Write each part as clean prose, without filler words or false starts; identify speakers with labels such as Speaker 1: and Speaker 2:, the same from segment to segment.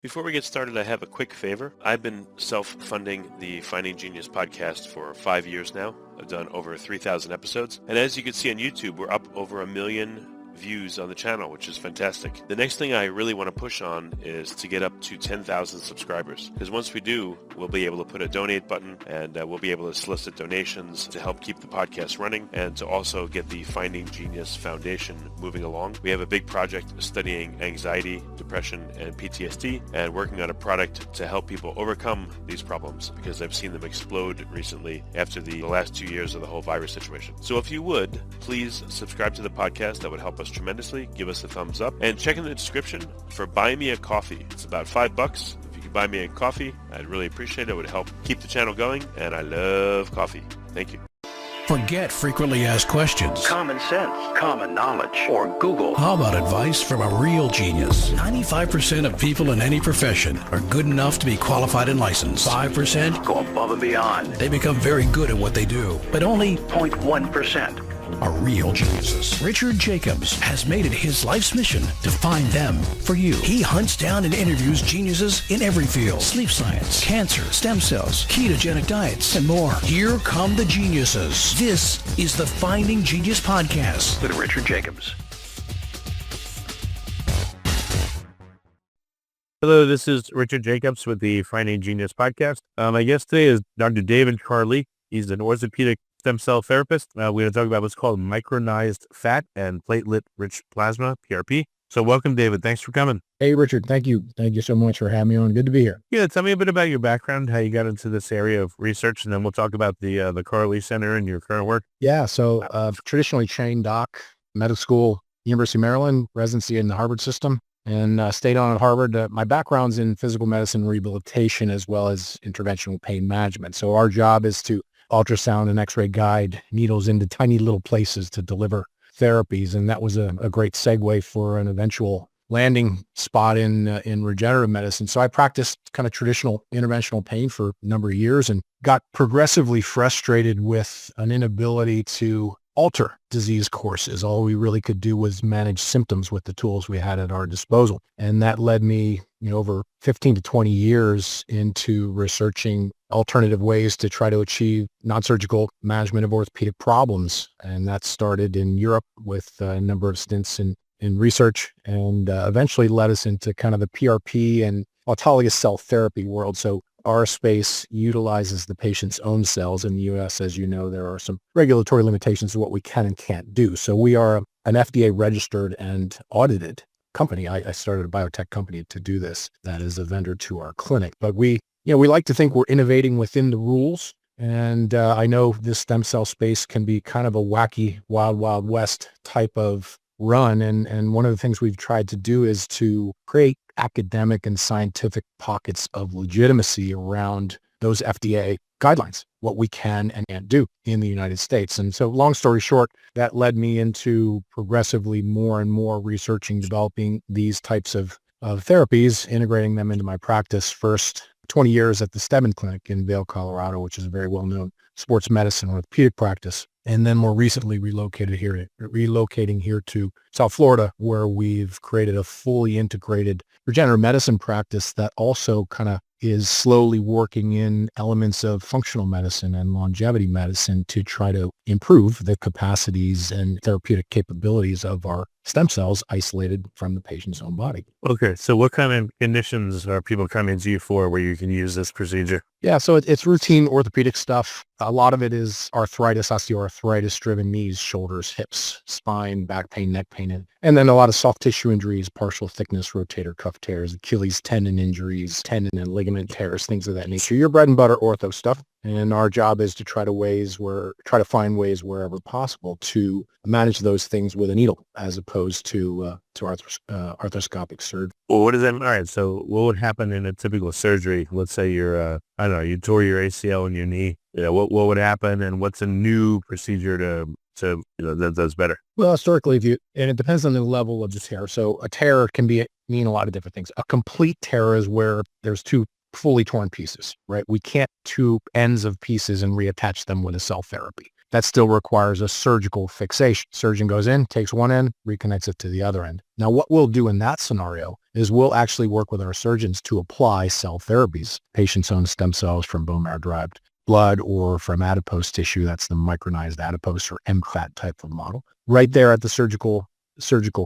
Speaker 1: Before we get started, I have a quick favor. I've been self-funding the Finding Genius podcast for 5 years now. I've done over 3,000 episodes. And as you can see on YouTube, we're up over 1 million views on the channel, which is fantastic. The next thing I really want to push on is to get up to 10,000 subscribers. Because once we do, we'll be able to put a donate button and we'll be able to solicit donations to help keep the podcast running and to also get the Finding Genius Foundation moving along. We have a big project studying anxiety, depression, and PTSD and working on a product to help people overcome these problems because I've seen them explode recently after the last 2 years of the whole virus situation. So if you would, please subscribe to the podcast. That would help us tremendously. Give us a thumbs up and check in the description for Buy Me a Coffee. It's about $5. If you could buy me a coffee, I'd really appreciate it. It would help keep the channel going, and I love coffee. Thank you.
Speaker 2: Forget frequently asked questions.
Speaker 3: Common sense, common knowledge, or Google.
Speaker 2: How about advice from a real genius? 95% of people in any profession are good enough to be qualified and licensed. 5%
Speaker 3: go above and beyond.
Speaker 2: They become very good at what they do, but only
Speaker 3: 0.1%
Speaker 2: are real geniuses. Richard Jacobs has made it his life's mission to find them for you. He hunts down and interviews geniuses in every field: sleep science, cancer, stem cells, ketogenic diets, and more. Here come the geniuses. This is the Finding Genius Podcast
Speaker 3: with Richard Jacobs.
Speaker 4: Hello, this is Richard Jacobs with the Finding Genius Podcast. My guest today is Dr. David Karli. He's an orthopedic stem cell therapist. We're going to talk about what's called micronized fat and platelet-rich plasma, PRP. So welcome, David. Thanks for coming.
Speaker 5: Hey, Richard. Thank you. Thank you so much for having me on. Good to be here.
Speaker 4: Yeah, tell me a bit about your background, how you got into this area of research, and then we'll talk about the Karli Center and your current work.
Speaker 5: Yeah, so traditionally trained doc, medical school, University of Maryland, residency in the Harvard system, and stayed on at Harvard. My background's in physical medicine rehabilitation as well as interventional pain management. So our job is to ultrasound and x-ray guide needles into tiny little places to deliver therapies. And that was a great segue for an eventual landing spot in regenerative medicine. So I practiced kind of traditional interventional pain for a number of years and got progressively frustrated with an inability to alter disease courses. All we really could do was manage symptoms with the tools we had at our disposal. And that led me, over 15 to 20 years into researching alternative ways to try to achieve non-surgical management of orthopedic problems. And that started in Europe with a number of stints in research and eventually led us into kind of the PRP and autologous cell therapy world. So our space utilizes the patient's own cells. In the U.S., as you know, there are some regulatory limitations to what we can and can't do. So we are an FDA registered and audited company. I started a biotech company to do this. That is a vendor to our clinic. But we like to think we're innovating within the rules. And I know this stem cell space can be kind of a wacky, wild, wild west type of run. And one of the things we've tried to do is to create academic and scientific pockets of legitimacy around those FDA guidelines, what we can and can't do in the United States. And so long story short, that led me into progressively more and more researching, developing these types of therapies, integrating them into my practice. First 20 years at the Stebbins Clinic in Vail, Colorado, which is a very well-known sports medicine orthopedic practice. And then more recently relocating here to South Florida, where we've created a fully integrated regenerative medicine practice that also kind of is slowly working in elements of functional medicine and longevity medicine to try to improve the capacities and therapeutic capabilities of our stem cells isolated from the patient's own body.
Speaker 4: Okay, so what kind of conditions are people coming to you for where you can use this procedure?
Speaker 5: Yeah, so it's routine orthopedic stuff. A lot of it is arthritis, osteoarthritis-driven knees, shoulders, hips, spine, back pain, neck pain, and then a lot of soft tissue injuries, partial thickness, rotator cuff tears, Achilles tendon injuries, tendon and ligament tears, things of that nature. Your bread and butter ortho stuff. And our job is to try to find ways wherever possible to manage those things with a needle as opposed to arthroscopic surgery.
Speaker 4: Well, what does that mean? All right, so what would happen in a typical surgery? Let's say you're, you tore your ACL in your knee. What would happen, and what's a new procedure that does better?
Speaker 5: Well, historically, and it depends on the level of the tear. So a tear can mean a lot of different things. A complete tear is where there's two fully torn pieces, right? We can't two ends of pieces and reattach them with a cell therapy. That still requires a surgical fixation. Surgeon goes in, takes one end, reconnects it to the other end. Now, what we'll do in that scenario is we'll actually work with our surgeons to apply cell therapies, patient's own stem cells from bone marrow derived blood or from adipose tissue. That's the micronized adipose or MFAT type of model, right there at the surgical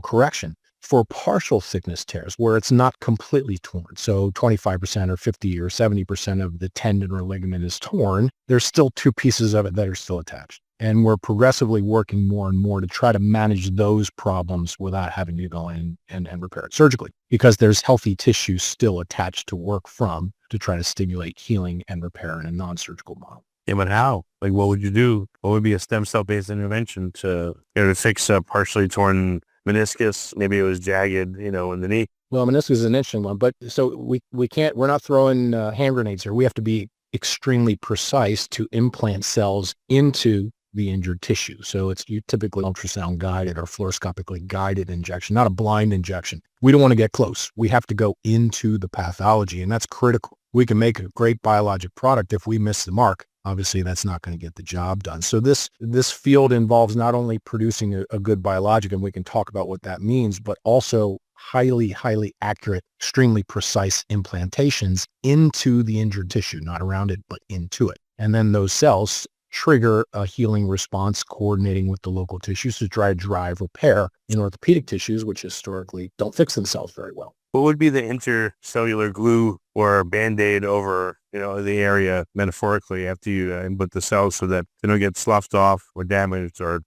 Speaker 5: correction for partial thickness tears where it's not completely torn. So 25% or 50 or 70% of the tendon or ligament is torn. There's still two pieces of it that are still attached. And we're progressively working more and more to try to manage those problems without having to go in and repair it surgically, because there's healthy tissue still attached to work from to try to stimulate healing and repair in a non-surgical model.
Speaker 4: Yeah, but how? Like, what would you do? What would be a stem cell-based intervention to, to fix a partially torn meniscus? Maybe it was jagged, in the knee.
Speaker 5: Well, meniscus is an interesting one, but so we're not throwing hand grenades here. We have to be extremely precise to implant cells into the injured tissue. So it's typically ultrasound guided or fluoroscopically guided injection, not a blind injection. We don't want to get close. We have to go into the pathology, and that's critical. We can make a great biologic product. If we miss the mark, obviously that's not going to get the job done. So this field involves not only producing a good biologic, and we can talk about what that means, but also highly, highly accurate, extremely precise implantations into the injured tissue, not around it, but into it. And then those cells trigger a healing response coordinating with the local tissues to try to drive repair in orthopedic tissues, which historically don't fix themselves very well.
Speaker 4: What would be the intercellular glue or Band-Aid over, the area metaphorically after you input the cells so that they don't get sloughed off or damaged or,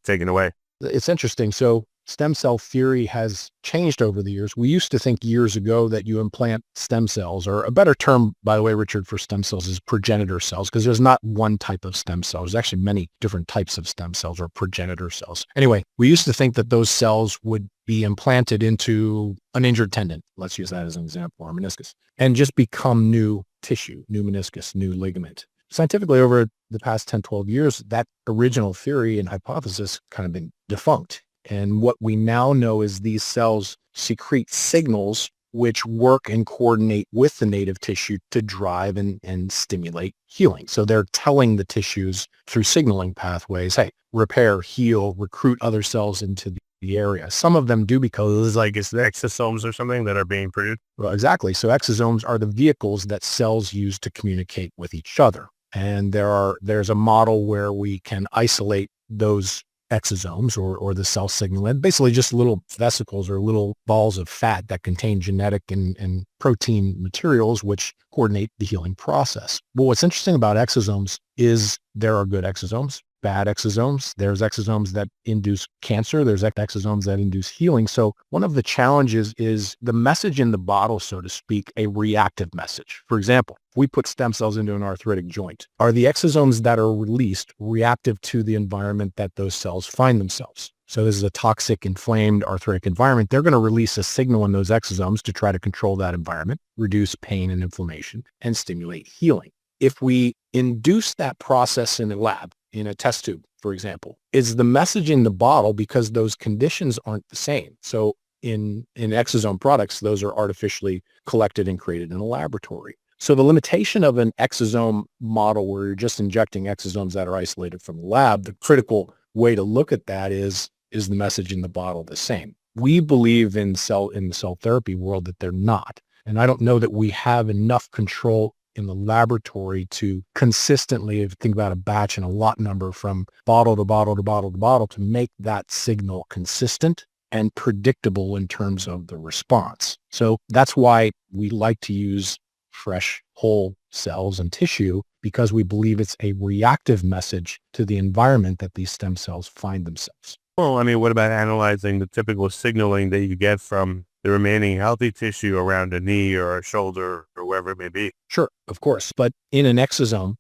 Speaker 4: taken away?
Speaker 5: It's interesting. So stem cell theory has changed over the years. We used to think years ago that you implant stem cells, or a better term, by the way, Richard, for stem cells is progenitor cells, because there's not one type of stem cell. There's actually many different types of stem cells or progenitor cells. Anyway, we used to think that those cells would be implanted into an injured tendon. Let's use that as an example, or meniscus, and just become new tissue, new meniscus, new ligament. Scientifically, over the past 10, 12 years, that original theory and hypothesis kind of been defunct. And what we now know is these cells secrete signals which work and coordinate with the native tissue to drive and stimulate healing. So they're telling the tissues through signaling pathways, hey, repair, heal, recruit other cells into the area. Some of them do because
Speaker 4: it's the exosomes or something that are being produced.
Speaker 5: Well, exactly. So exosomes are the vehicles that cells use to communicate with each other. And there's a model where we can isolate those exosomes or the cell signal, and basically just little vesicles or little balls of fat that contain genetic and protein materials which coordinate the healing process. But what's interesting about exosomes is there are good exosomes, bad exosomes. There's exosomes that induce cancer. There's exosomes that induce healing. So one of the challenges is the message in the bottle, so to speak, a reactive message. For example, if we put stem cells into an arthritic joint, are the exosomes that are released reactive to the environment that those cells find themselves? So this is a toxic, inflamed arthritic environment. They're going to release a signal in those exosomes to try to control that environment, reduce pain and inflammation, and stimulate healing. If we induce that process in a lab, in a test tube, for example, is the message in the bottle, because those conditions aren't the same. So in exosome products, those are artificially collected and created in a laboratory. So the limitation of an exosome model where you're just injecting exosomes that are isolated from the lab, the critical way to look at that is the message in the bottle the same? We believe in the cell therapy world that they're not. And I don't know that we have enough control in the laboratory to consistently, if you think about a batch and a lot number from bottle to bottle to bottle to bottle, to make that signal consistent and predictable in terms of the response. So that's why we like to use fresh, whole cells and tissue, because we believe it's a reactive message to the environment that these stem cells find themselves.
Speaker 4: Well, what about analyzing the typical signaling that you get from the remaining healthy tissue around a knee or a shoulder or wherever it may be?
Speaker 5: Sure, of course. But in an exosome,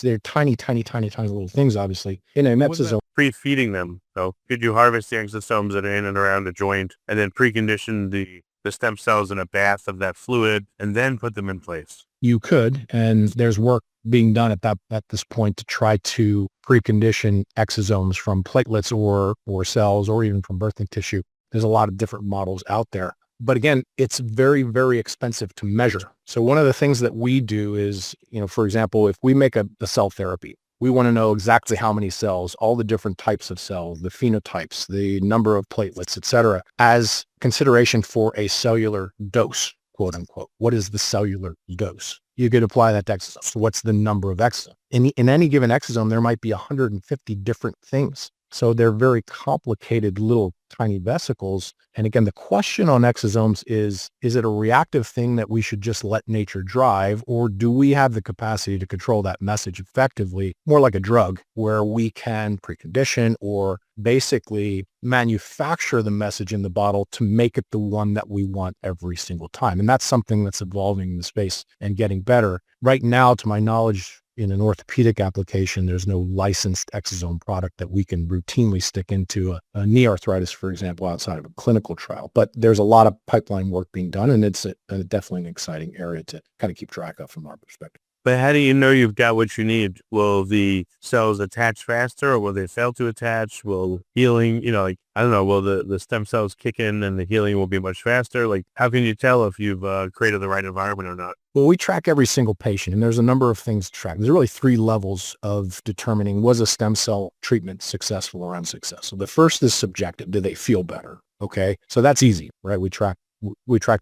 Speaker 5: they're tiny, tiny, tiny, tiny little things, obviously. In an exosome.
Speaker 4: Pre-feeding them, though. Could you harvest the exosomes that are in and around the joint and then precondition the stem cells in a bath of that fluid and then put them in place?
Speaker 5: You could, and there's work being done at this point to try to precondition exosomes from platelets or cells or even from birthing tissue. There's a lot of different models out there. But again, it's very, very expensive to measure. So one of the things that we do is, for example, if we make a cell therapy, We want to know exactly how many cells, all the different types of cells, the phenotypes, the number of platelets, et cetera, as consideration for a cellular dose, quote unquote. What is the cellular dose? You could apply that to exosomes. So what's the number of exosomes? In any given exosome, there might be 150 different things. So they're very complicated little tiny vesicles. And again, the question on exosomes is it a reactive thing that we should just let nature drive, or do we have the capacity to control that message effectively, more like a drug, where we can precondition or basically manufacture the message in the bottle to make it the one that we want every single time? And that's something that's evolving in the space and getting better. Right now, to my knowledge, in an orthopedic application, there's no licensed exosome product that we can routinely stick into a knee arthritis, for example, outside of a clinical trial. But there's a lot of pipeline work being done, and it's definitely an exciting area to kind of keep track of from our perspective.
Speaker 4: But how do you know you've got what you need? Will the cells attach faster, or will they fail to attach? Will healing, I don't know, will the stem cells kick in and the healing will be much faster? Like, how can you tell if you've created the right environment or not?
Speaker 5: Well, we track every single patient, and there's a number of things to track. There's really 3 levels of determining, was a stem cell treatment successful or unsuccessful. The first is subjective. Do they feel better? Okay. So that's easy, right? We track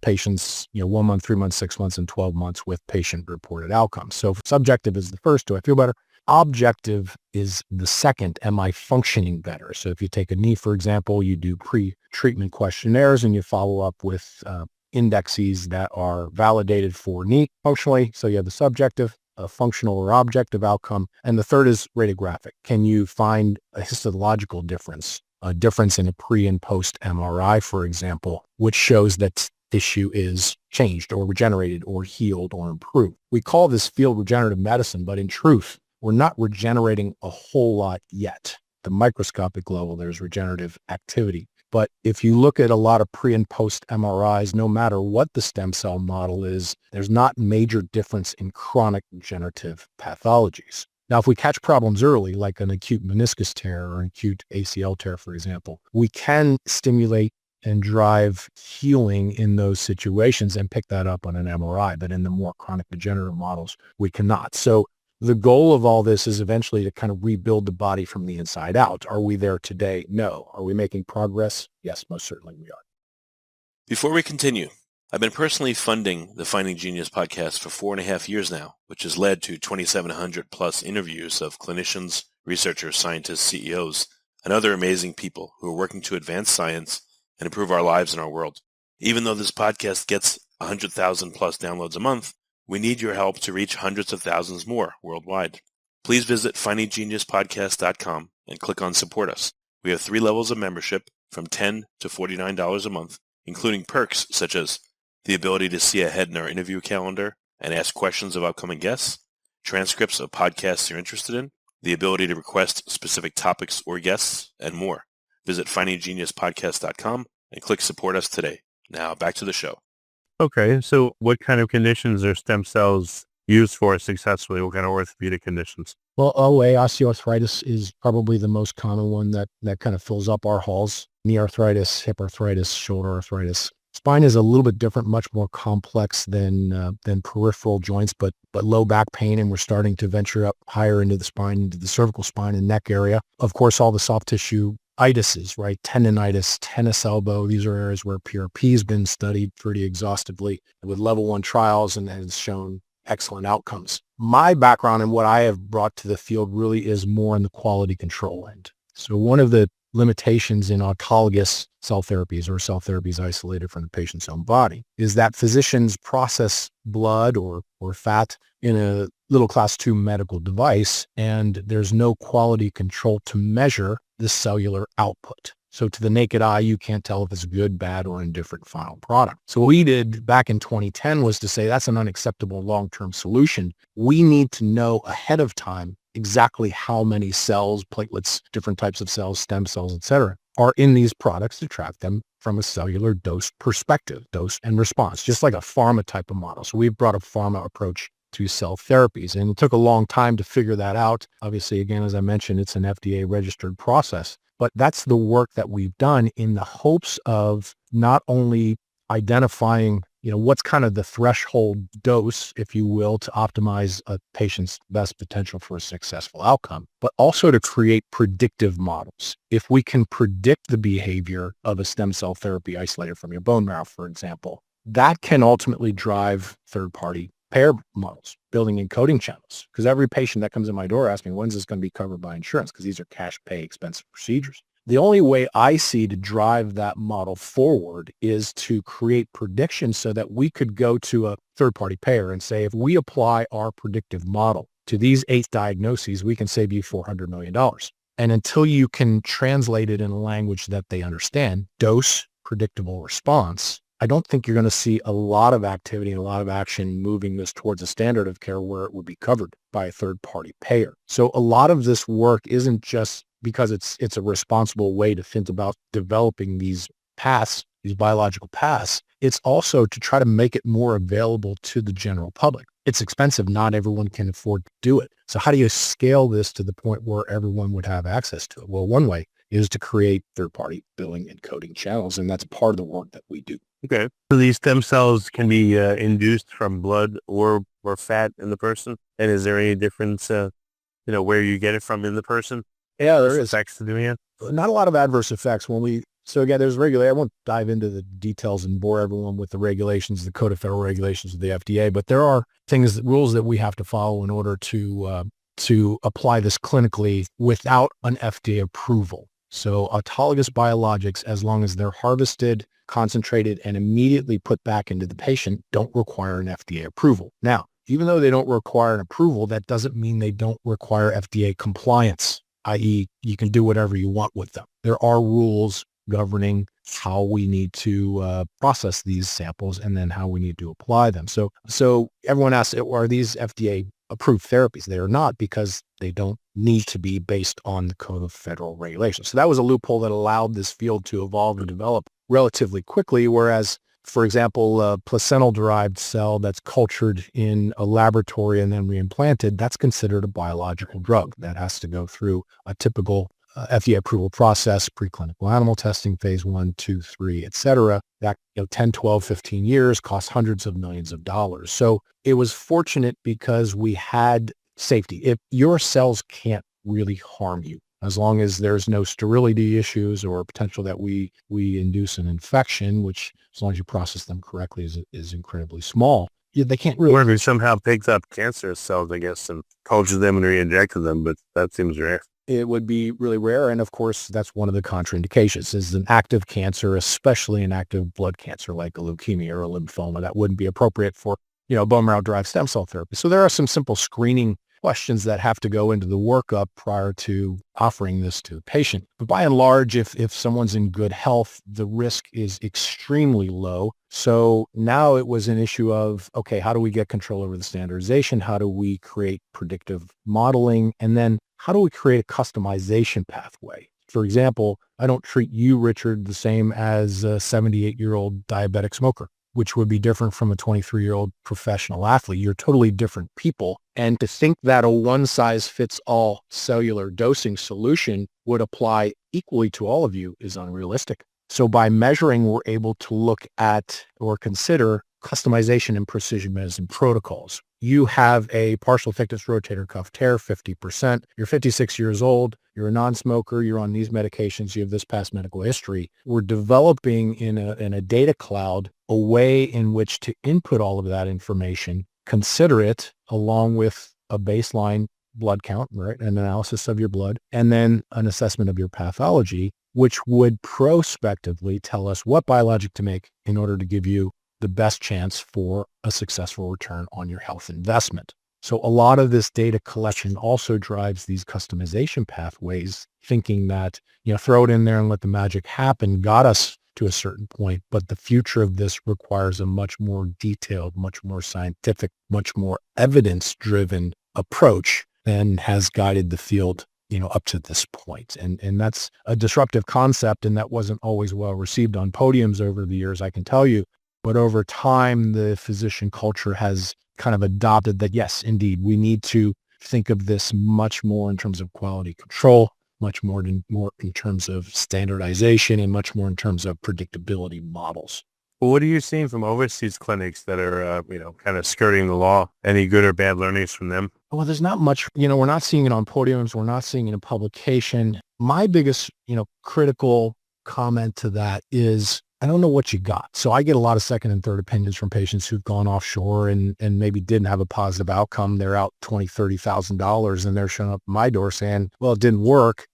Speaker 5: patients, 1 month, 3 months, 6 months, and 12 months with patient-reported outcomes. So subjective is the first. Do I feel better? Objective is the second. Am I functioning better? So if you take a knee, for example, you do pre-treatment questionnaires and you follow up with indexes that are validated for knee functionally. So you have the subjective, a functional or objective outcome. And the third is radiographic. Can you find a histological difference? A difference in a pre and post MRI, for example, which shows that tissue is changed or regenerated or healed or improved. We call this field regenerative medicine, but in truth, we're not regenerating a whole lot yet. At the microscopic level, there's regenerative activity. But if you look at a lot of pre and post MRIs, no matter what the stem cell model is, there's not major difference in chronic degenerative pathologies. Now, if we catch problems early, like an acute meniscus tear or an acute ACL tear, for example, we can stimulate and drive healing in those situations and pick that up on an MRI. But in the more chronic degenerative models, we cannot. So the goal of all this is eventually to kind of rebuild the body from the inside out. Are we there today? No. Are we making progress? Yes, most certainly we are.
Speaker 1: Before we continue, I've been personally funding the Finding Genius podcast for 4.5 years now, which has led to 2,700 plus interviews of clinicians, researchers, scientists, CEOs, and other amazing people who are working to advance science and improve our lives and our world. Even though this podcast gets 100,000 plus downloads a month, we need your help to reach hundreds of thousands more worldwide. Please visit findinggeniuspodcast.com and click on Support Us. We have 3 levels of membership from $10 to $49 a month, including perks such as the ability to see ahead in our interview calendar and ask questions of upcoming guests, transcripts of podcasts you're interested in, the ability to request specific topics or guests, and more. Visit findinggeniuspodcast.com and click Support Us today. Now back to the show.
Speaker 4: Okay, so what kind of conditions are stem cells used for successfully? What kind of orthopedic conditions?
Speaker 5: Well, OA, osteoarthritis, is probably the most common one that kind of fills up our halls. Knee arthritis, hip arthritis, shoulder arthritis. Spine is a little bit different, much more complex than peripheral joints, but low back pain, and we're starting to venture up higher into the spine, into the cervical spine and neck area. Of course, all the soft tissue itises, right? Tendonitis, tennis elbow. These are areas where PRP has been studied pretty exhaustively with level 1 trials and has shown excellent outcomes. My background and what I have brought to the field really is more in the quality control end. So one of the limitations in autologous cell therapies or cell therapies isolated from the patient's own body is that physicians process blood or fat in a little class 2 medical device, and there's no quality control to measure the cellular output. So to the naked eye, you can't tell if it's good, bad, or indifferent final product. So what we did back in 2010 was to say that's an unacceptable long-term solution. We need to know ahead of time exactly how many cells, platelets, different types of cells, stem cells, etc., are in these products to track them from a cellular dose perspective, dose and response, just like a pharma type of model. So we've brought a pharma approach to cell therapies, and it took a long time to figure that out. Obviously, again, as I mentioned, it's an FDA registered process, but that's the work that we've done in the hopes of not only identifying what's kind of the threshold dose, if you will, to optimize a patient's best potential for a successful outcome, but also to create predictive models. If we can predict the behavior of a stem cell therapy isolated from your bone marrow, for example, that can ultimately drive third-party payer models, building and coding channels. Because every patient that comes in my door asking, when's this going to be covered by insurance? Because these are cash pay expensive procedures. The only way I see to drive that model forward is to create predictions so that we could go to a third-party payer and say, if we apply our predictive model to these 8 diagnoses, we can save you $400 million. And until you can translate it in a language that they understand, dose, predictable response, I don't think you're going to see a lot of activity and a lot of action moving this towards a standard of care where it would be covered by a third-party payer. So a lot of this work isn't just because it's a responsible way to think about developing these paths, these biological paths. It's also to try to make it more available to the general public. It's expensive. Not everyone can afford to do it. So how do you scale this to the point where everyone would have access to it? Well, one way is to create third-party billing and coding channels, and that's part of the work that we do.
Speaker 4: Okay. So these stem cells can be induced from blood or fat in the person? And is there any difference, where you get it from in the person?
Speaker 5: Yeah, there is.
Speaker 4: Effects to doing it?
Speaker 5: Not a lot of adverse effects so again, there's I won't dive into the details and bore everyone with the regulations, the Code of Federal Regulations of the FDA, but there are rules that we have to follow in order to apply this clinically without an FDA approval. So autologous biologics, as long as they're harvested, concentrated, and immediately put back into the patient, don't require an FDA approval. Now, even though they don't require an approval, that doesn't mean they don't require FDA compliance, i.e. you can do whatever you want with them. There are rules governing how we need to process these samples and then how we need to apply them. So everyone asks, are these FDA approved therapies? They are not, because they don't need to be based on the Code of Federal Regulations. So that was a loophole that allowed this field to evolve and develop relatively quickly, whereas, for example, a placental-derived cell that's cultured in a laboratory and then reimplanted, that's considered a biological drug. That has to go through a typical FDA approval process, preclinical animal testing, phase 1, 2, 3, et cetera. That 10, 12, 15 years, costs hundreds of millions of dollars. So it was fortunate because we had safety. If your cells can't really harm you, as long as there's no sterility issues or potential that we induce an infection, which as long as you process them correctly is incredibly small. They can't really.
Speaker 4: Or if it somehow picks up cancer cells, I guess, and cultures them and re-injected them, but that seems rare.
Speaker 5: It would be really rare. And of course, that's one of the contraindications is an active cancer, especially an active blood cancer like a leukemia or a lymphoma. That wouldn't be appropriate for, bone marrow-derived stem cell therapy. So there are some simple screening questions that have to go into the workup prior to offering this to the patient. But by and large, if someone's in good health, the risk is extremely low. So now it was an issue of, okay, how do we get control over the standardization? How do we create predictive modeling? And then how do we create a customization pathway? For example, I don't treat you, Richard, the same as a 78-year-old diabetic smoker, which would be different from a 23-year-old professional athlete. You're totally different people. And to think that a one-size-fits-all cellular dosing solution would apply equally to all of you is unrealistic. So by measuring, we're able to look at or consider customization and precision medicine protocols. You have a partial thickness rotator cuff tear, 50%. You're 56 years old. You're a non-smoker. You're on these medications. You have this past medical history. We're developing in a data cloud a way in which to input all of that information, consider it along with a baseline blood count, right? An analysis of your blood, and then an assessment of your pathology, which would prospectively tell us what biologic to make in order to give you the best chance for a successful return on your health investment. So a lot of this data collection also drives these customization pathways, thinking that, throw it in there and let the magic happen got us to a certain point. But the future of this requires a much more detailed, much more scientific, much more evidence-driven approach than has guided the field, up to this point. And that's a disruptive concept, and that wasn't always well received on podiums over the years, I can tell you. But over time, the physician culture has kind of adopted that, yes, indeed, we need to think of this much more in terms of quality control, much more in terms of standardization, and much more in terms of predictability models.
Speaker 4: What are you seeing from overseas clinics that are, kind of skirting the law? Any good or bad learnings from them?
Speaker 5: Well, there's not much, we're not seeing it on podiums. We're not seeing it in publication. My biggest, critical comment to that is, I don't know what you got. So I get a lot of second and third opinions from patients who've gone offshore and maybe didn't have a positive outcome. They're out $20,000, $30,000 and they're showing up at my door saying, well, it didn't work.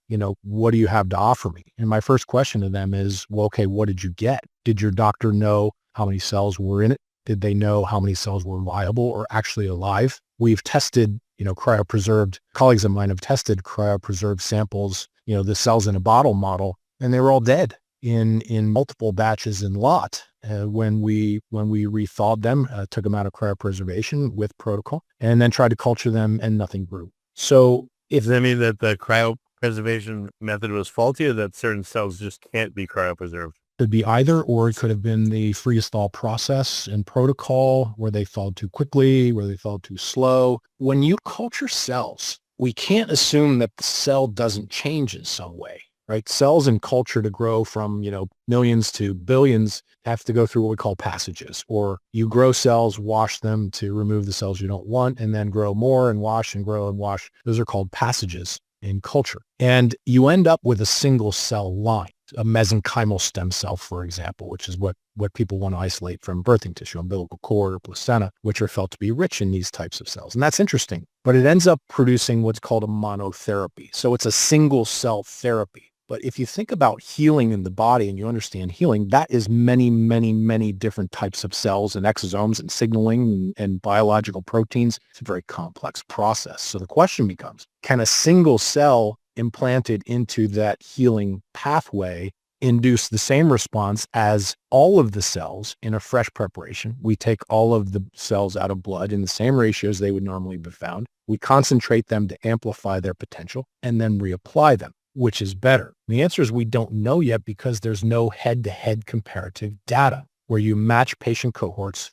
Speaker 5: What do you have to offer me? And my first question to them is, well, okay, what did you get? Did your doctor know how many cells were in it? Did they know how many cells were viable or actually alive? We've tested, cryopreserved, colleagues of mine have tested cryopreserved samples, the cells in a bottle model, and they were all dead in multiple batches in lot. When we rethawed them, took them out of cryopreservation with protocol, and then tried to culture them, and nothing grew. So
Speaker 4: Does that mean that the cryopreservation method was faulty, or that certain cells just can't be cryopreserved?
Speaker 5: could be either, or it could have been the freeze thaw process and protocol where they thawed too quickly, where they thawed too slow. When you culture cells, we can't assume that the cell doesn't change in some way, right? Cells in culture to grow from, millions to billions have to go through what we call passages, or you grow cells, wash them to remove the cells you don't want, and then grow more and wash and grow and wash. Those are called passages in culture. And you end up with a single cell line, a mesenchymal stem cell, for example, which is what people want to isolate from birthing tissue, umbilical cord or placenta, which are felt to be rich in these types of cells. And that's interesting, but it ends up producing what's called a monotherapy. So it's a single cell therapy. But if you think about healing in the body and you understand healing, that is many, many, many different types of cells and exosomes and signaling and biological proteins. It's a very complex process. So the question becomes, can a single cell implanted into that healing pathway induce the same response as all of the cells in a fresh preparation? We take all of the cells out of blood in the same ratios they would normally be found. We concentrate them to amplify their potential and then reapply them. Which is better? The answer is we don't know yet because there's no head-to-head comparative data where you match patient cohorts.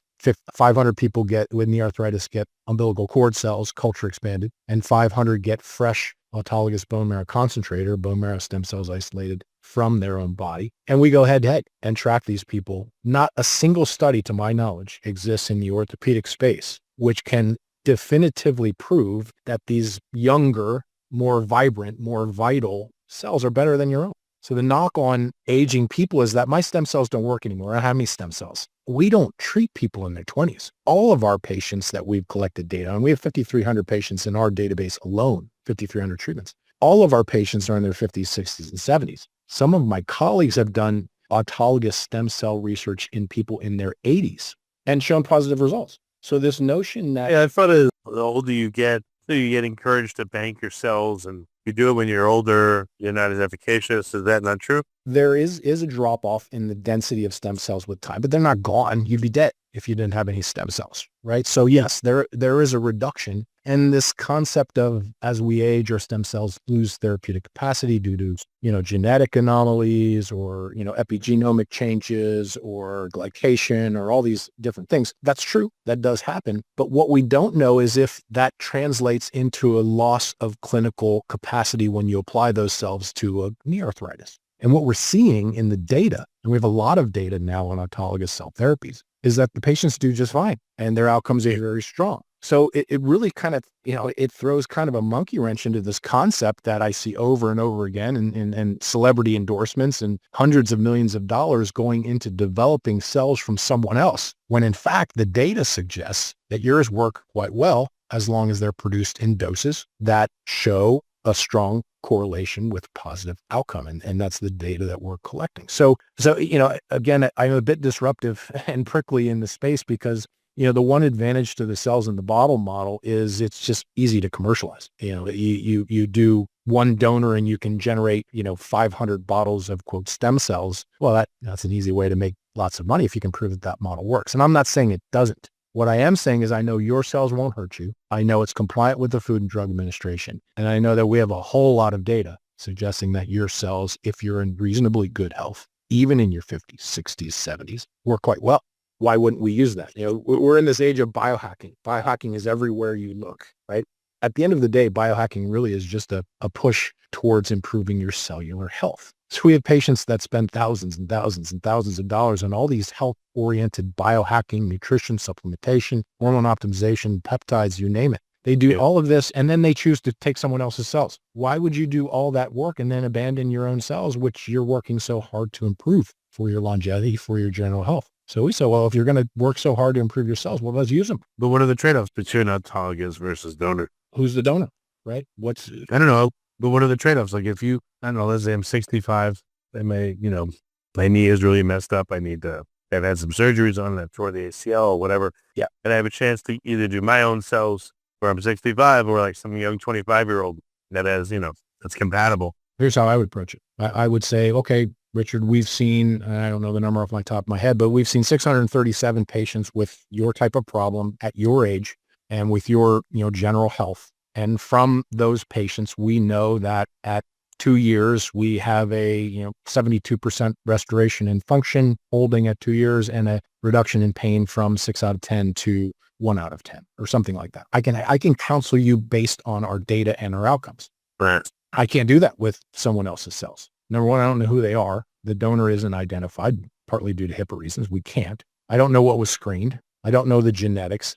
Speaker 5: 500 people with knee arthritis get umbilical cord cells, culture expanded, and 500 get fresh autologous bone marrow concentrate or bone marrow stem cells isolated from their own body. And we go head-to-head and track these people. Not a single study, to my knowledge, exists in the orthopedic space which can definitively prove that these younger, more vibrant, more vital cells are better than your own. So the knock on aging people is that my stem cells don't work anymore. I don't have any stem cells. We don't treat people in their 20s. All of our patients that we've collected data on, we have 5,300 patients in our database alone, 5,300 treatments. All of our patients are in their 50s, 60s, and 70s. Some of my colleagues have done autologous stem cell research in people in their 80s and shown positive results. So this notion that...
Speaker 4: Yeah, I thought the older you get, you get encouraged to bank your cells, and you do it when you're older, you're not as efficacious. Is that not true?
Speaker 5: There is a drop-off in the density of stem cells with time, but they're not gone. You'd be dead if you didn't have any stem cells, right? So yes, there is a reduction. And this concept of as we age, our stem cells lose therapeutic capacity due to, genetic anomalies or, epigenomic changes or glycation or all these different things. That's true. That does happen. But what we don't know is if that translates into a loss of clinical capacity when you apply those cells to a knee arthritis. And what we're seeing in the data, and we have a lot of data now on autologous cell therapies, is that the patients do just fine and their outcomes are very strong. So it really kind of, it throws kind of a monkey wrench into this concept that I see over and over again and celebrity endorsements and hundreds of millions of dollars going into developing cells from someone else, when in fact the data suggests that yours work quite well as long as they're produced in doses that show a strong correlation with positive outcome. And that's the data that we're collecting. So, again, I'm a bit disruptive and prickly in the space because, the one advantage to the cells in the bottle model is it's just easy to commercialize. You do one donor and you can generate, 500 bottles of quote stem cells. Well, that's an easy way to make lots of money if you can prove that model works. And I'm not saying it doesn't. What I am saying is I know your cells won't hurt you. I know it's compliant with the Food and Drug Administration. And I know that we have a whole lot of data suggesting that your cells, if you're in reasonably good health, even in your 50s, 60s, 70s, work quite well. Why wouldn't we use that? We're in this age of biohacking. Biohacking is everywhere you look, right? At the end of the day, biohacking really is just a push towards improving your cellular health. So we have patients that spend thousands and thousands and thousands of dollars on all these health-oriented biohacking, nutrition, supplementation, hormone optimization, peptides, you name it. They do all of this, and then they choose to take someone else's cells. Why would you do all that work and then abandon your own cells, which you're working so hard to improve for your longevity, for your general health? So we say, well, if you're going to work so hard to improve your cells, well, let's use them.
Speaker 4: But what are the trade-offs between autologous versus donor?
Speaker 5: Who's the donor, right?
Speaker 4: I don't know. But what are the trade-offs? Like if you, I don't know, let's say I'm 65, my knee is really messed up. I've had some surgeries on it, tore the ACL or whatever.
Speaker 5: Yeah.
Speaker 4: And I have a chance to either do my own cells where I'm 65 or like some young 25-year-old that has, that's compatible.
Speaker 5: Here's how I would approach it. I would say, okay, Richard, we've seen, I don't know the number off my top of my head, but we've seen 637 patients with your type of problem at your age and with your, general health. And from those patients, we know that at 2 years, we have a 72% restoration in function holding at 2 years and a reduction in pain from 6 out of 10 to 1 out of 10 or something like that. I can counsel you based on our data and our outcomes.
Speaker 4: Right.
Speaker 5: I can't do that with someone else's cells. Number one, I don't know who they are. The donor isn't identified, partly due to HIPAA reasons. We can't. I don't know what was screened. I don't know the genetics.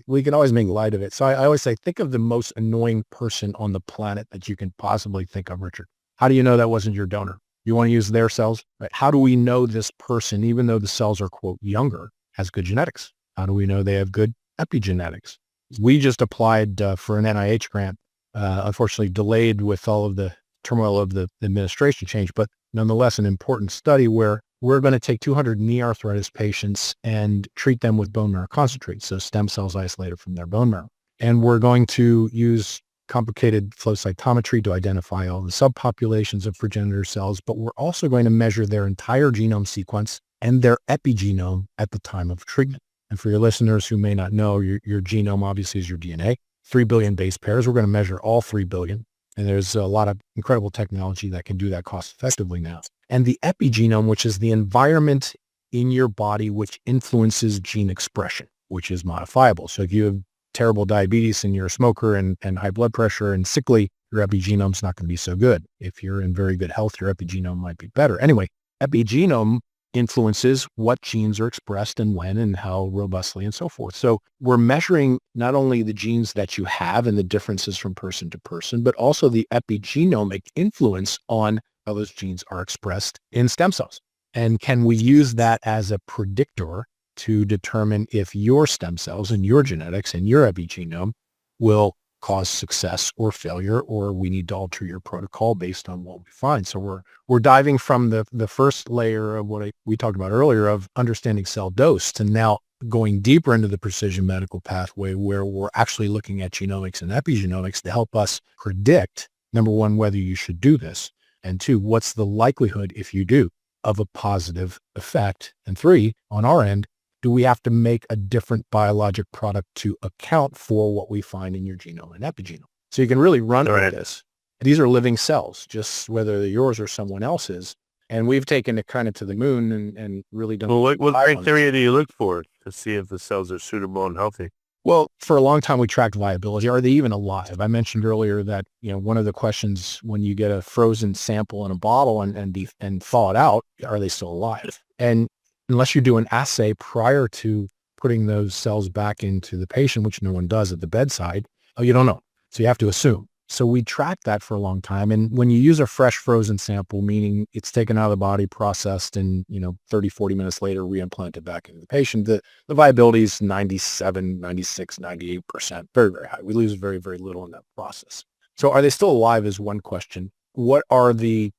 Speaker 5: We can always make light of it. So I always say, think of the most annoying person on the planet that you can possibly think of, Richard. How do you know that wasn't your donor? You want to use their cells? Right? How do we know this person, even though the cells are, quote, younger, has good genetics? How do we know they have good epigenetics? We just applied for an NIH grant, unfortunately delayed with all of the turmoil of the administration change, but nonetheless an important study where we're going to take 200 knee arthritis patients and treat them with bone marrow concentrate, so stem cells isolated from their bone marrow. And we're going to use complicated flow cytometry to identify all the subpopulations of progenitor cells, but we're also going to measure their entire genome sequence and their epigenome at the time of treatment. And for your listeners who may not know, your genome obviously is your DNA, 3 billion base pairs. We're going to measure all 3 billion. And there's a lot of incredible technology that can do that cost effectively now. And the epigenome, which is the environment in your body which influences gene expression, which is modifiable. So if you have terrible diabetes and you're a smoker and high blood pressure and sickly, your epigenome's not going to be so good. If you're in very good health, your epigenome might be better. Anyway, epigenome influences what genes are expressed and when and how robustly and so forth. So we're measuring not only the genes that you have and the differences from person to person, but also the epigenomic influence on how those genes are expressed in stem cells. And can we use that as a predictor to determine if your stem cells and your genetics and your epigenome will cause success or failure, or we need to alter your protocol based on what we find. So we're diving from the first layer of what we talked about earlier of understanding cell dose to now going deeper into the precision medical pathway where we're actually looking at genomics and epigenomics to help us predict, number one, whether you should do this, and two, what's the likelihood, if you do, of a positive effect, and three, on our end, do we have to make a different biologic product to account for what we find in your genome and epigenome? So you can really run with this. These are living cells, just whether they're yours or someone else's. And we've taken it kind of to the moon and really done.
Speaker 4: Well, what criteria do you look for to see if the cells are suitable and healthy?
Speaker 5: Well, for a long time, we tracked viability. Are they even alive? I mentioned earlier that, one of the questions when you get a frozen sample in a bottle and thaw it out, are they still alive? And unless you do an assay prior to putting those cells back into the patient, which no one does at the bedside, you don't know. So you have to assume. So we tracked that for a long time. And when you use a fresh frozen sample, meaning it's taken out of the body, processed, and 30, 40 minutes later, reimplanted back into the patient, the viability is 97, 96, 98%, very, very high. We lose very, very little in that process. So are they still alive is one question. What are the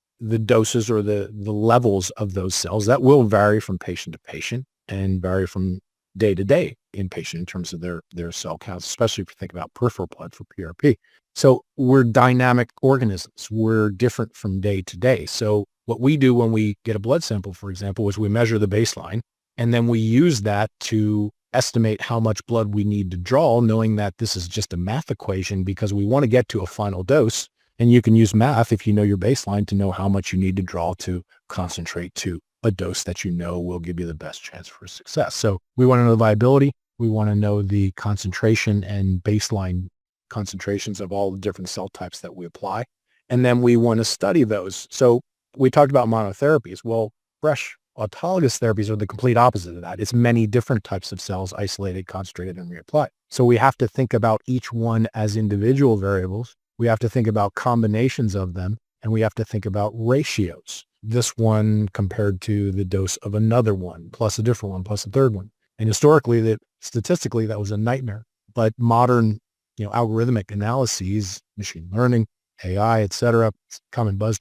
Speaker 5: doses or the levels of those cells? That will vary from patient to patient and vary from day to day in patient in terms of their cell counts, especially if you think about peripheral blood for PRP. So we're dynamic organisms. We're different from day to day. So what we do when we get a blood sample, for example, is we measure the baseline, and then we use that to estimate how much blood we need to draw, knowing that this is just a math equation because we want to get to a final dose. And you can use math if you know your baseline to know how much you need to draw to concentrate to a dose that will give you the best chance for success. So we want to know the viability. We want to know the concentration and baseline concentrations of all the different cell types that we apply. And then we want to study those. So We talked about monotherapies. Well, fresh autologous therapies are the complete opposite of that. It's many different types of cells isolated, concentrated, and reapplied. So we have to think about each one as individual variables. We have to think about combinations of them, and we have to think about ratios. This one compared to the dose of another one, plus a different one, plus a third one. And historically, statistically, that was a nightmare. But modern, algorithmic analyses, machine learning, AI, et cetera, common buzz,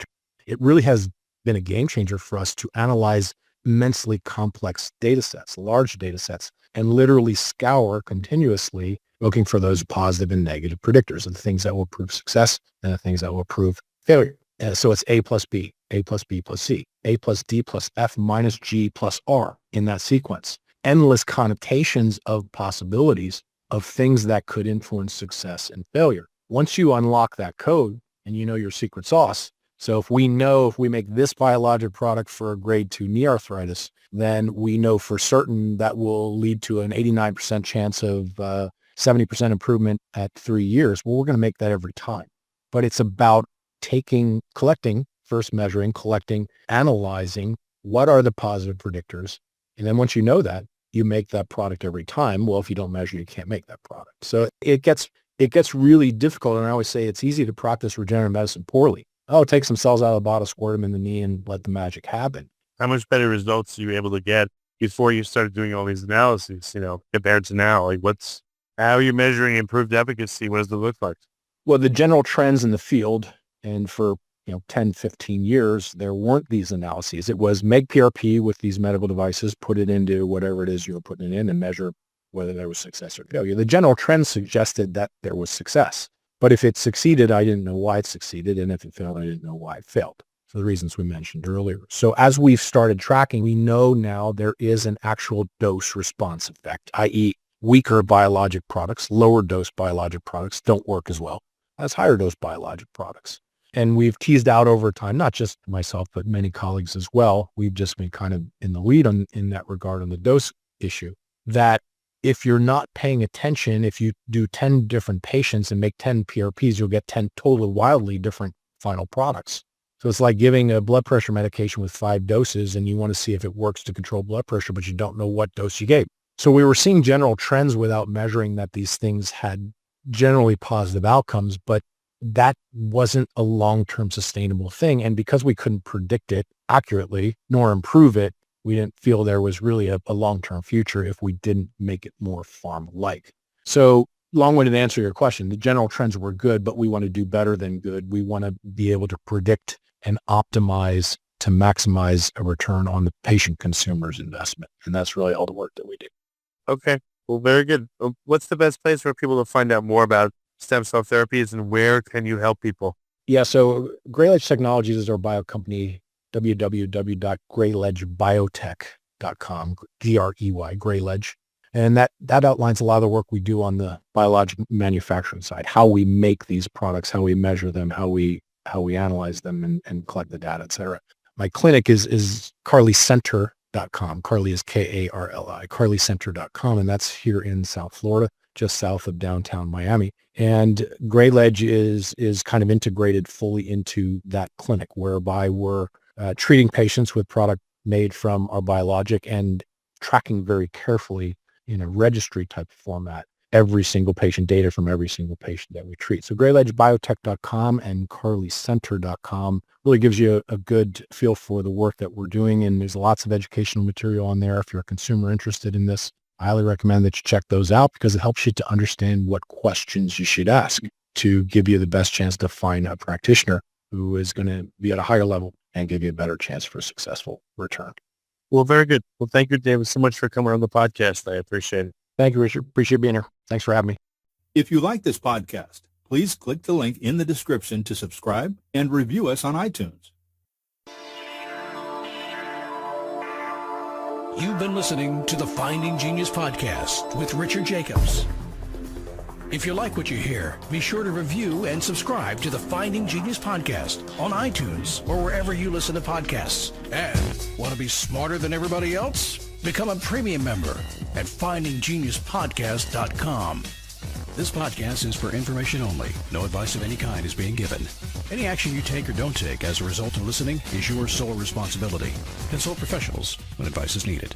Speaker 5: it really has been a game changer for us to analyze immensely complex data sets, large data sets, and literally scour continuously looking for those positive and negative predictors of the things that will prove success and the things that will prove failure. So it's A plus B, A plus B plus C, A plus D plus F minus G plus R in that sequence. Endless connotations of possibilities of things that could influence success and failure. Once you unlock that code and you know your secret sauce, so if we make this biologic product for a grade 2 knee arthritis, then we know for certain that will lead to an 89% chance of 70% improvement at 3 years. Well, we're going to make that every time. But it's about collecting, first measuring, collecting, analyzing what are the positive predictors. And then once you know that, you make that product every time. Well, if you don't measure, you can't make that product. So it gets really difficult. And I always say it's easy to practice regenerative medicine poorly. Take some cells out of the bottle, squirt them in the knee, and let the magic happen.
Speaker 4: How much better results are you able to get before you started doing all these analyses, compared to now? Like how are you measuring improved efficacy? What does it look like?
Speaker 5: Well, the general trends in the field, and for 10, 15 years, there weren't these analyses. It was make PRP with these medical devices, put it into whatever it is you were putting it in, and measure whether there was success or failure. The general trend suggested that there was success. But if it succeeded, I didn't know why it succeeded. And if it failed, I didn't know why it failed, for the reasons we mentioned earlier. So as we've started tracking, we know now there is an actual dose response effect, i.e. weaker biologic products, lower dose biologic products don't work as well as higher dose biologic products. And we've teased out over time, not just myself, but many colleagues as well. We've just been kind of in the lead in that regard on the dose issue, that if you're not paying attention, if you do 10 different patients and make 10 PRPs, you'll get 10 totally wildly different final products. So it's like giving a blood pressure medication with 5 doses and you want to see if it works to control blood pressure, but you don't know what dose you gave. So we were seeing general trends without measuring that these things had generally positive outcomes, but that wasn't a long-term sustainable thing. And because we couldn't predict it accurately nor improve it, we didn't feel there was really a long-term future if we didn't make it more farm-like. So long-winded answer to your question, the general trends were good, but we want to do better than good. We want to be able to predict and optimize to maximize a return on the patient consumer's investment. And that's really all the work that we do.
Speaker 4: Okay. Well, very good. What's the best place for people to find out more about stem cell therapies and where can you help people?
Speaker 5: Yeah. So Greyledge Technologies is our bio company, www.greyledgebiotech.com, Grey, Greyledge. And that outlines a lot of the work we do on the biologic manufacturing side, how we make these products, how we measure them, how we analyze them and collect the data, et cetera. My clinic is KarliCenter.com. Karli is Karli, KarliCenter.com. And that's here in South Florida, just south of downtown Miami. And Greyledge is kind of integrated fully into that clinic, whereby we're treating patients with product made from our biologic and tracking very carefully in a registry type format every single patient data from every single patient that we treat. So greyledgebiotech.com and karlicenter.com really gives you a good feel for the work that we're doing. And there's lots of educational material on there. If you're a consumer interested in this, I highly recommend that you check those out because it helps you to understand what questions you should ask to give you the best chance to find a practitioner who is going to be at a higher level and give you a better chance for a successful return.
Speaker 4: Well, very good. Well, thank you, David, so much for coming on the podcast. I appreciate it.
Speaker 5: Thank you, Richard. Appreciate being here. Thanks for having me.
Speaker 6: If you like this podcast, please click the link in the description to subscribe and review us on iTunes.
Speaker 2: You've been listening to the Finding Genius podcast with Richard Jacobs. If you like what you hear, be sure to review and subscribe to the Finding Genius podcast on iTunes or wherever you listen to podcasts. And want to be smarter than everybody else? Become a premium member at findinggeniuspodcast.com. This podcast is for information only. No advice of any kind is being given. Any action you take or don't take as a result of listening is your sole responsibility. Consult professionals when advice is needed.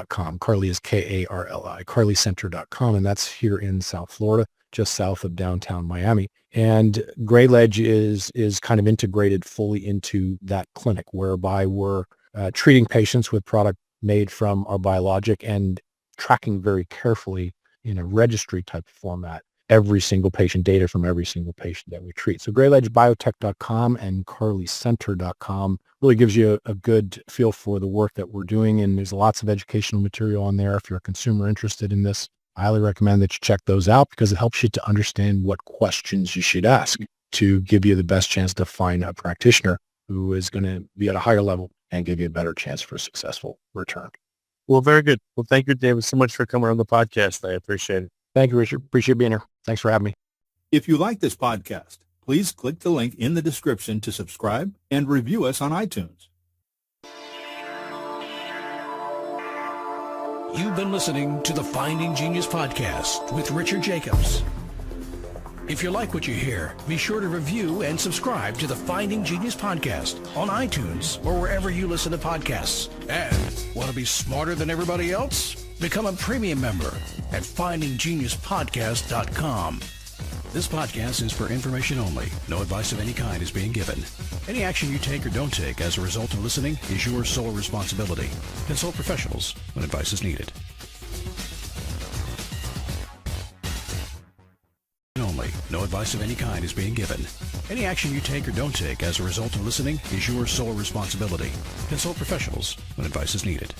Speaker 5: .com. Karli is Karli, KarliCenter.com, and that's here in South Florida, just south of downtown Miami. And Greyledge is kind of integrated fully into that clinic, whereby we're treating patients with product made from our biologic and tracking very carefully in a registry type format every single patient, data from every single patient that we treat. So GreyledgeBiotech.com and KarliCenter.com really gives you a good feel for the work that we're doing. And there's lots of educational material on there. If you're a consumer interested in this, I highly recommend that you check those out because it helps you to understand what questions you should ask to give you the best chance to find a practitioner who is going to be at a higher level and give you a better chance for a successful return.
Speaker 4: Well, very good. Well, thank you, David, so much for coming on the podcast. I appreciate it.
Speaker 5: Thank you, Richard. Appreciate being here. Thanks for having me.
Speaker 6: If you like this podcast, please click the link in the description to subscribe and review us on iTunes.
Speaker 2: You've been listening to the Finding Genius podcast with Richard Jacobs. If you like what you hear, be sure to review and subscribe to the Finding Genius podcast on iTunes or wherever you listen to podcasts. And want to be smarter than everybody else? Become a premium member at findinggeniuspodcast.com. This podcast is for information only. No advice of any kind is being given. Any action you take or don't take as a result of listening is your sole responsibility. Consult professionals when advice is needed. Only. No advice of any kind is being given. Any action you take or don't take as a result of listening is your sole responsibility. Consult professionals when advice is needed.